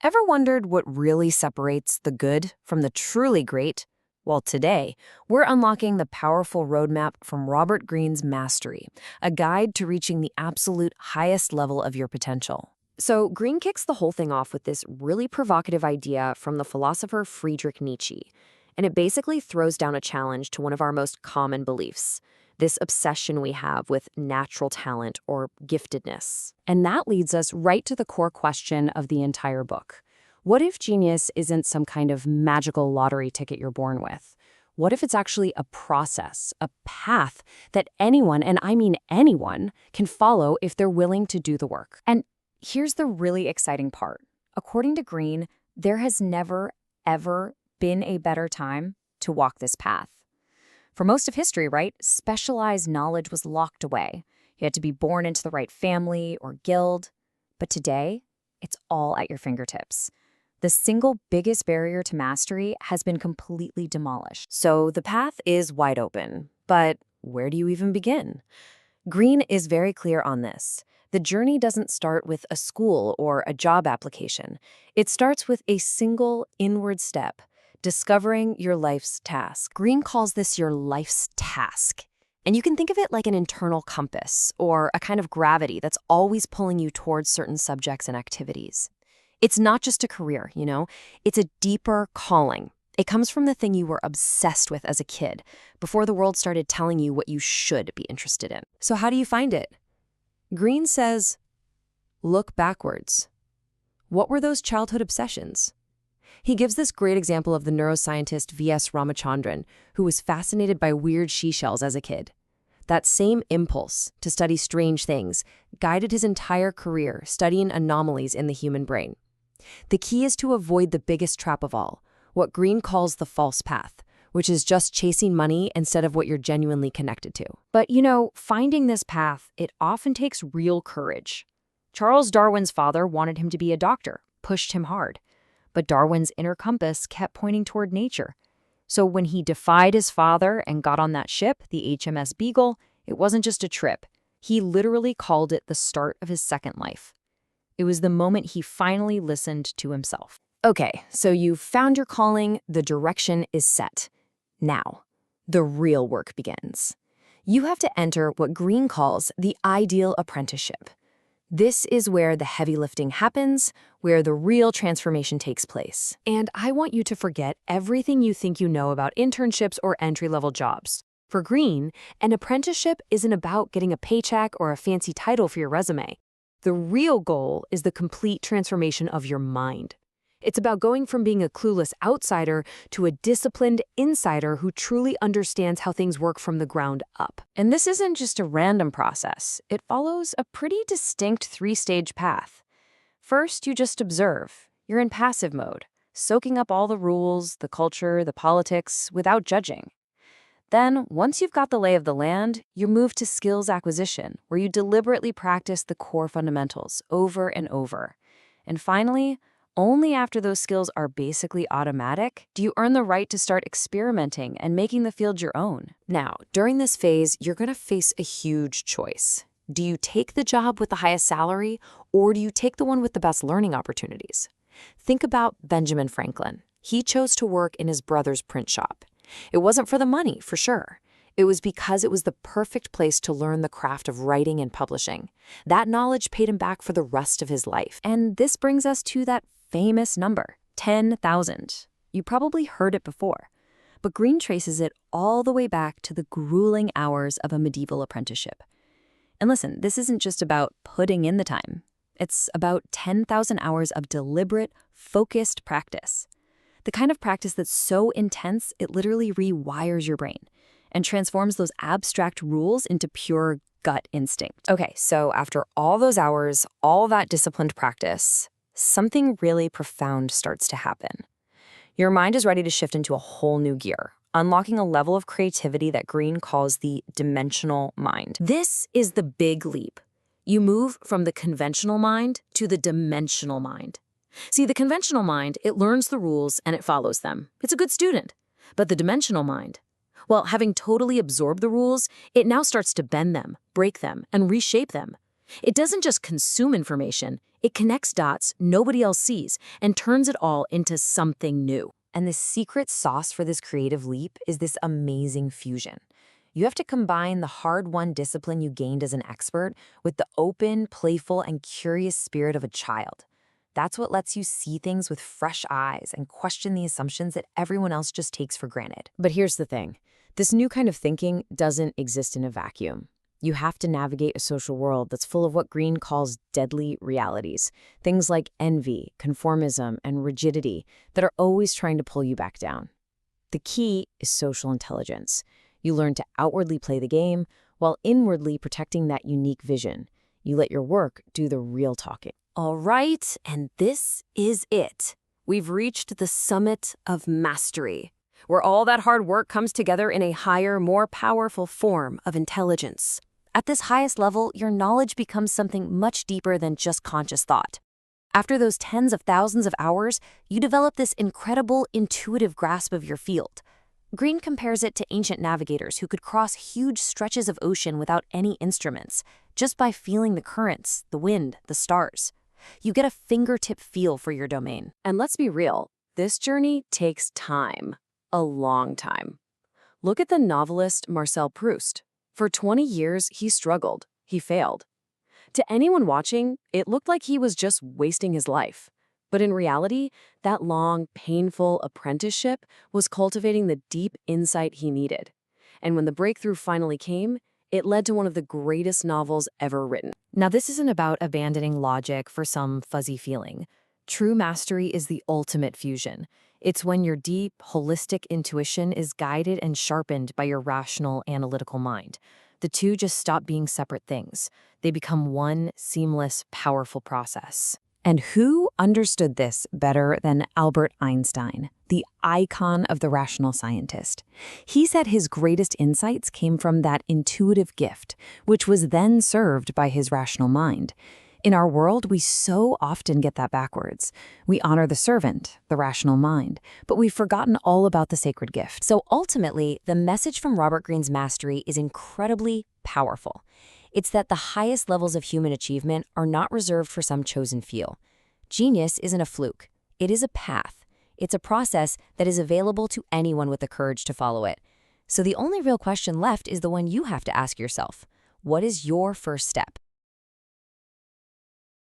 Ever wondered what really separates the good from the truly great? Well, today, we're unlocking the powerful roadmap from Robert Greene's Mastery, a guide to reaching the absolute highest level of your potential. So, Greene kicks the whole thing off with this really provocative idea from the philosopher Friedrich Nietzsche. And it basically throws down a challenge to one of our most common beliefs, this obsession we have with natural talent or giftedness. And that leads us right to the core question of the entire book. What if genius isn't some kind of magical lottery ticket you're born with? What if it's actually a process, a path that anyone, and I mean anyone, can follow if they're willing to do the work? And here's the really exciting part. According to Greene, there has never, ever been a better time to walk this path. For most of history, right, specialized knowledge was locked away. You had to be born into the right family or guild. But today, it's all at your fingertips. The single biggest barrier to mastery has been completely demolished. So the path is wide open. But where do you even begin? Greene is very clear on this. The journey doesn't start with a school or a job application. It starts with a single inward step, discovering your life's task. Greene calls this your life's task. And you can think of it like an internal compass or a kind of gravity that's always pulling you towards certain subjects and activities. It's not just a career, it's a deeper calling. It comes from the thing you were obsessed with as a kid, before the world started telling you what you should be interested in. So how do you find it? Greene says, look backwards. What were those childhood obsessions? He gives this great example of the neuroscientist V.S. Ramachandran, who was fascinated by weird seashells as a kid. That same impulse to study strange things guided his entire career studying anomalies in the human brain. The key is to avoid the biggest trap of all, what Greene calls the false path, which is just chasing money instead of what you're genuinely connected to. But finding this path, it often takes real courage. Charles Darwin's father wanted him to be a doctor, pushed him hard. But Darwin's inner compass kept pointing toward nature. So when he defied his father and got on that ship, the HMS Beagle, it wasn't just a trip. He literally called it the start of his second life. It was the moment he finally listened to himself. Okay, so you've found your calling, the direction is set. Now, the real work begins. You have to enter what Greene calls the ideal apprenticeship. This is where the heavy lifting happens, where the real transformation takes place. And I want you to forget everything you think you know about internships or entry-level jobs. For Greene, an apprenticeship isn't about getting a paycheck or a fancy title for your resume. The real goal is the complete transformation of your mind. It's about going from being a clueless outsider to a disciplined insider who truly understands how things work from the ground up. And this isn't just a random process. It follows a pretty distinct three-stage path. First, you just observe. You're in passive mode, soaking up all the rules, the culture, the politics, without judging. Then, once you've got the lay of the land, you move to skills acquisition, where you deliberately practice the core fundamentals over and over. And finally, only after those skills are basically automatic do you earn the right to start experimenting and making the field your own. Now, during this phase, you're going to face a huge choice. Do you take the job with the highest salary, or do you take the one with the best learning opportunities? Think about Benjamin Franklin. He chose to work in his brother's print shop. It wasn't for the money, for sure. It was because it was the perfect place to learn the craft of writing and publishing. That knowledge paid him back for the rest of his life. And this brings us to that famous number, 10,000. You probably heard it before, but Greene traces it all the way back to the grueling hours of a medieval apprenticeship. And listen, this isn't just about putting in the time. It's about 10,000 hours of deliberate, focused practice. The kind of practice that's so intense, it literally rewires your brain and transforms those abstract rules into pure gut instinct. Okay, so after all those hours, all that disciplined practice, something really profound starts to happen. Your mind is ready to shift into a whole new gear, unlocking a level of creativity that Greene calls the dimensional mind. This is the big leap. You move from the conventional mind to the dimensional mind. See, the conventional mind, it learns the rules and it follows them. It's a good student. But the dimensional mind, well, having totally absorbed the rules, it now starts to bend them, break them, and reshape them. It doesn't just consume information, It connects dots nobody else sees and turns it all into something new. And the secret sauce for this creative leap is this amazing fusion. You have to combine the hard-won discipline you gained as an expert with the open, playful, and curious spirit of a child. That's what lets you see things with fresh eyes and question the assumptions that everyone else just takes for granted. But here's the thing. This new kind of thinking doesn't exist in a vacuum. You have to navigate a social world that's full of what Green calls deadly realities, things like envy, conformism, and rigidity that are always trying to pull you back down. The key is social intelligence. You learn to outwardly play the game while inwardly protecting that unique vision. You let your work do the real talking. All right, and this is it. We've reached the summit of mastery, where all that hard work comes together in a higher, more powerful form of intelligence. At this highest level, your knowledge becomes something much deeper than just conscious thought. After those tens of thousands of hours, you develop this incredible intuitive grasp of your field. Green compares it to ancient navigators who could cross huge stretches of ocean without any instruments, just by feeling the currents, the wind, the stars. You get a fingertip feel for your domain. And let's be real, this journey takes time. A long time. Look at the novelist Marcel Proust. For 20 years, he struggled. He failed. To anyone watching, it looked like he was just wasting his life. But in reality, that long, painful apprenticeship was cultivating the deep insight he needed. And when the breakthrough finally came, it led to one of the greatest novels ever written. Now, this isn't about abandoning logic for some fuzzy feeling. True mastery is the ultimate fusion. It's when your deep, holistic intuition is guided and sharpened by your rational, analytical mind. The two just stop being separate things. They become one seamless, powerful process. And who understood this better than Albert Einstein, the icon of the rational scientist? He said his greatest insights came from that intuitive gift, which was then served by his rational mind. In our world, we so often get that backwards. We honor the servant, the rational mind, but we've forgotten all about the sacred gift. So ultimately, the message from Robert Greene's mastery is incredibly powerful. It's that the highest levels of human achievement are not reserved for some chosen few. Genius isn't a fluke. It is a path. It's a process that is available to anyone with the courage to follow it. So the only real question left is the one you have to ask yourself. What is your first step?